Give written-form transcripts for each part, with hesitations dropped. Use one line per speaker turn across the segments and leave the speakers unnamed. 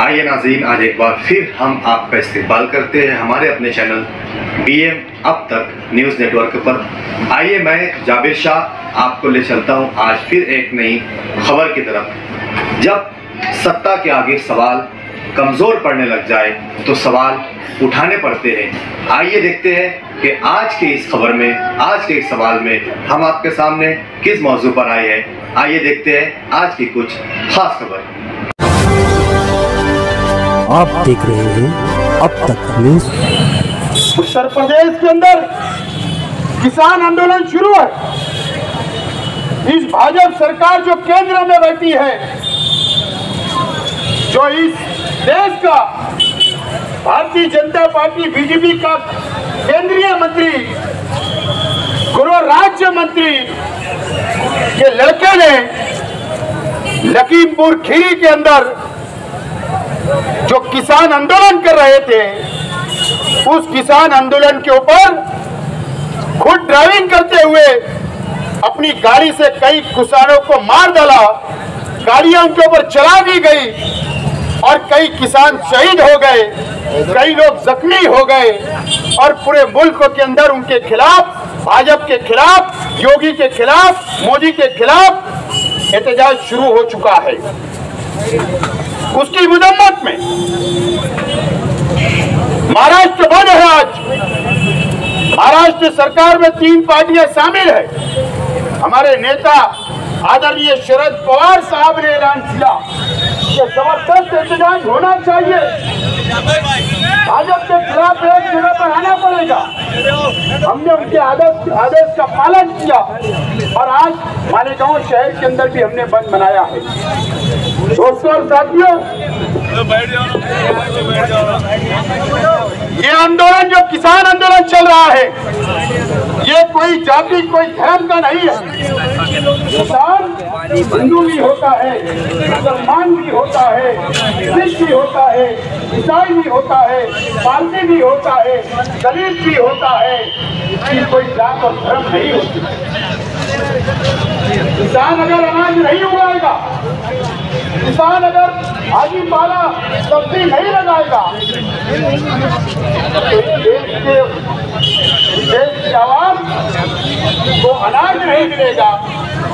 आइए नाज़रीन, आज एक बार फिर हम आपका इस्तेमाल करते हैं हमारे अपने चैनल BM अब तक न्यूज़ नेटवर्क पर। आइए मैं जाबिर शाह आपको ले चलता हूं आज फिर एक नई खबर की तरफ। जब सत्ता के आगे सवाल कमज़ोर पड़ने लग जाए तो सवाल उठाने पड़ते हैं। आइए देखते हैं कि आज के इस खबर में, आज के इस सवाल में हम आपके सामने किस मौजू पर आए हैं। आइए देखते हैं आज की कुछ खास खबर।
आप देख रहे हैं अब तक न्यूज़।
उत्तर प्रदेश के अंदर किसान आंदोलन शुरू है। इस भाजपा सरकार जो केंद्र में बैठी है, जो इस देश का भारतीय जनता पार्टी बीजेपी का केंद्रीय मंत्री, गृह राज्य मंत्री के लड़के ने लखीमपुर खीरी के अंदर जो किसान आंदोलन कर रहे थे, उस किसान आंदोलन के ऊपर खुद ड्राइविंग करते हुए अपनी गाड़ी से कई किसानों को मार डाला। गाड़ियां उनके ऊपर चला दी गई और कई किसान शहीद हो गए, कई लोग जख्मी हो गए और पूरे मुल्क के अंदर उनके खिलाफ, भाजपा के खिलाफ, योगी के खिलाफ, मोदी के खिलाफ एहतजाज शुरू हो चुका है। उसकी मजम्मत में महाराष्ट्र बंद है। आज महाराष्ट्र सरकार में 3 पार्टियां शामिल है। हमारे नेता आदरणीय शरद पवार साहब ने ऐलान किया कि जबरदस्त एहतजाज होना चाहिए, भाजपा के खिलाफ एक जगह पर आना पड़ेगा। हमने उनके आदेश का पालन किया और आज मालेगांव शहर के अंदर भी हमने बंद मनाया है। दोस्तों और साथियों, ये आंदोलन जो किसान आंदोलन चल रहा है, ये कोई जाति, कोई धर्म का नहीं है। किसान हिंदू भी होता है, मुसलमान भी होता है, सिख भी होता है, ईसाई भी होता है, पारसी भी होता है, दलित भी होता है। इसकी कोई जात और धर्म नहीं होती। किसान अगर अनाज नहीं उगाएगा, किसान अगर भाजी पाला सब्जी नहीं लगाएगा, देश की आवाम को अनाज नहीं मिलेगा,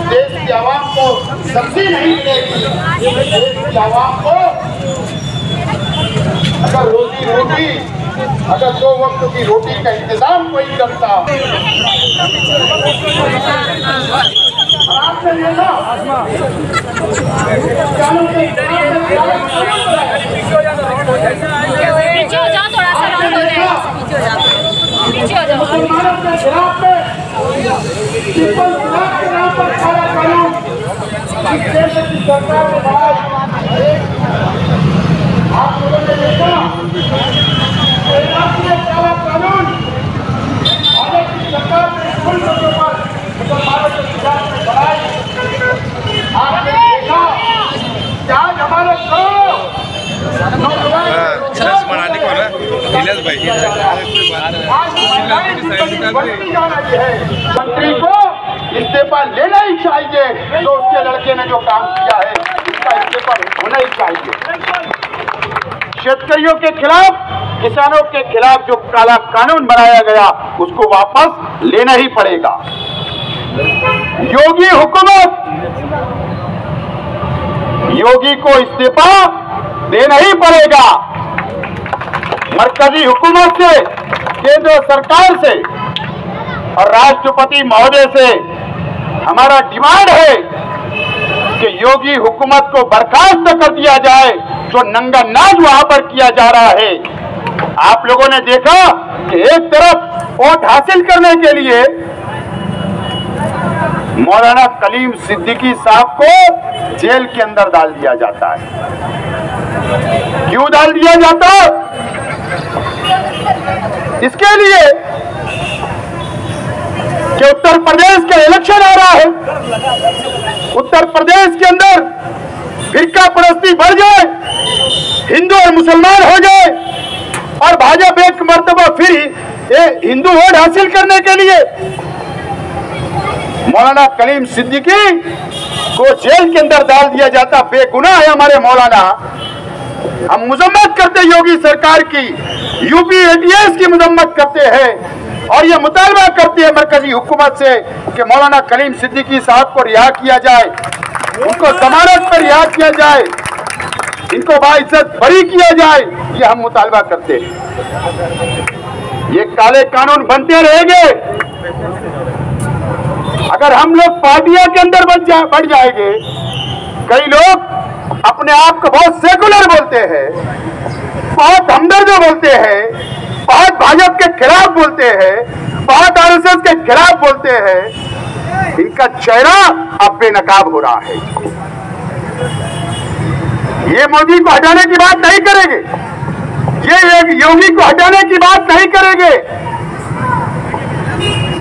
देश की आवाम को सब्जी नहीं मिलेगी, देश की आवाम को अगर रोटी अगर 2 वक्त की रोटी का इंतजाम कोई करता। आपने देखा मुसलमानों के खिलाफ में ट्रिपल तलाक के नाम पर काला कानून इस देश की सरकार ने बनाया। आप लोगों ने देखा काला कानून भारत की सरकार ने मुल्क के ऊपर मुसलमानों के खिलाफ में बनाई। आपने देखा क्या हमारे मंत्री को इस्तीफा लेना ही चाहिए। जो उसके लड़के ने जो काम किया है, उसका इस्तीफा होना ही चाहिए। शेतकरियों के खिलाफ, किसानों के खिलाफ जो काला कानून बनाया गया, उसको वापस लेना ही पड़ेगा। योगी हुकूमत, योगी को इस्तीफा देना ही पड़ेगा। मरकजी हुकूमत से, केंद्र सरकार से और राष्ट्रपति महोदय से हमारा डिमांड है कि योगी हुकूमत को बर्खास्त कर दिया जाए। जो नंगा नाच वहां पर किया जा रहा है, आप लोगों ने देखा कि एक तरफ वोट हासिल करने के लिए मौलाना कलीम सिद्दीकी साहब को जेल के अंदर डाल दिया जाता है। क्यों डाल दिया जाता? इसके लिए कि उत्तर प्रदेश का इलेक्शन आ रहा है, उत्तर प्रदेश के अंदर फिरका परस्ती बढ़ जाए, हिंदू और मुसलमान हो जाए और भाजपा एक मर्तबा फिर हिंदू वोट हासिल करने के लिए मौलाना कलीम सिद्दीकी को जेल के अंदर डाल दिया जाता। बेगुनाह है हमारे मौलाना, हम मजम्मत करते योगी सरकार की, यूपी एटीएस की मजम्मत करते हैं और ये मुतालबा करते हैं मरकजी हुकूमत से कि मौलाना कलीम सिद्दीकी साहब को रिहा किया जाए, उनको जमानत पर रिहा किया जाए, इनको बाइज्जत बरी किया जाए। ये हम मुतालबा करते हैं। ये काले कानून बनते रहेंगे। अगर हम लोग पार्टियों के अंदर बढ़ जाएंगे, कई लोग अपने आप को बहुत सेकुलर बोलते हैं, बहुत हमदर्द बोलते हैं, बहुत भाजपा के खिलाफ बोलते हैं, बहुत आरएसएस के खिलाफ बोलते हैं। इनका चेहरा अब बेनकाब हो रहा है। ये मोदी को हटाने की बात नहीं करेंगे, ये योगी को हटाने की बात नहीं करेंगे,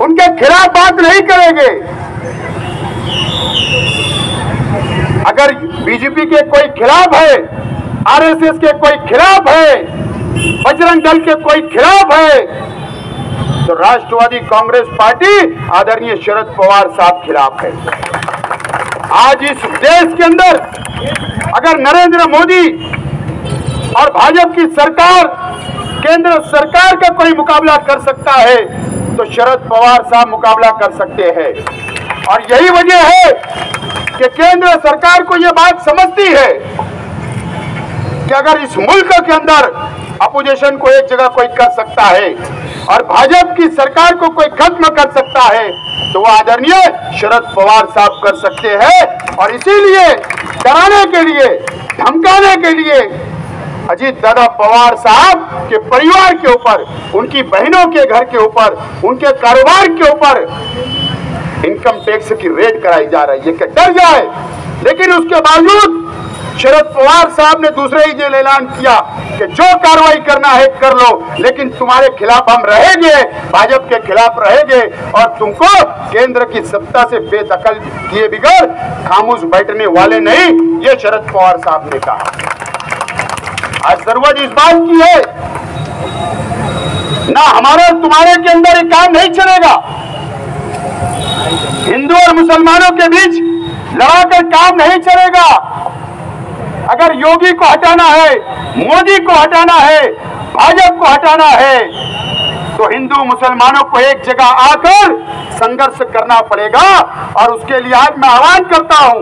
उनके खिलाफ बात नहीं करेंगे। अगर बीजेपी के कोई खिलाफ है, आरएसएस के कोई खिलाफ है, बजरंग दल के कोई खिलाफ है, तो राष्ट्रवादी कांग्रेस पार्टी आदरणीय शरद पवार साहब खिलाफ है। आज इस देश के अंदर अगर नरेंद्र मोदी और भाजपा की सरकार, केंद्र सरकार का कोई मुकाबला कर सकता है तो शरद पवार साहब मुकाबला कर सकते हैं। और यही वजह है कि केंद्र सरकार को यह बात समझती है कि अगर इस मुल्क के अंदर अपोजिशन को एक जगह कोई कर सकता है और भाजपा की सरकार को कोई खत्म कर सकता है तो वो आदरणीय शरद पवार साहब कर सकते हैं। और इसीलिए डराने के लिए, धमकाने के लिए अजीत दादा पवार साहब के परिवार के ऊपर, उनकी बहनों के घर के ऊपर, उनके कारोबार के ऊपर इनकम टैक्स की रेड कराई जा रही है कि डर जाए। लेकिन उसके बावजूद शरद पवार साहब ने दूसरे ही दिन ऐलान किया कि जो कार्रवाई करना है कर लो, लेकिन तुम्हारे खिलाफ हम रहेंगे, भाजपा के खिलाफ रहेंगे और तुमको केंद्र की सत्ता से बेदखल किए बिगैर खामोश बैठने वाले नहीं, ये शरद पवार साहब ने कहा। आज जरूरत इस बात की है, ना हमारे तुम्हारे के अंदर ये काम नहीं चलेगा। हिंदू और मुसलमानों के बीच लड़ाकर काम नहीं चलेगा। अगर योगी को हटाना है, मोदी को हटाना है, भाजपा को हटाना है तो हिंदू मुसलमानों को एक जगह आकर संघर्ष करना पड़ेगा। और उसके लिए आज मैं आह्वान करता हूं,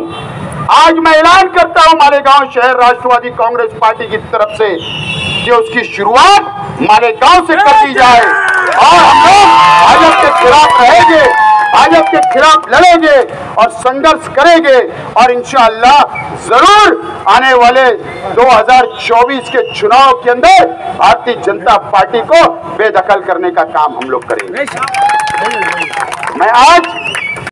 आज मैं ऐलान करता हूं मालेगांव शहर राष्ट्रवादी कांग्रेस पार्टी की तरफ से कि उसकी शुरुआत मालेगांव से कर दी जाए और हम लोग भाजपा के खिलाफ रहेंगे, भाजपा के खिलाफ लड़ेंगे और संघर्ष करेंगे और इंशाअल्लाह जरूर आने वाले 2024 के चुनाव के अंदर भारतीय जनता पार्टी को बेदखल करने का काम हम लोग करेंगे। मैं आज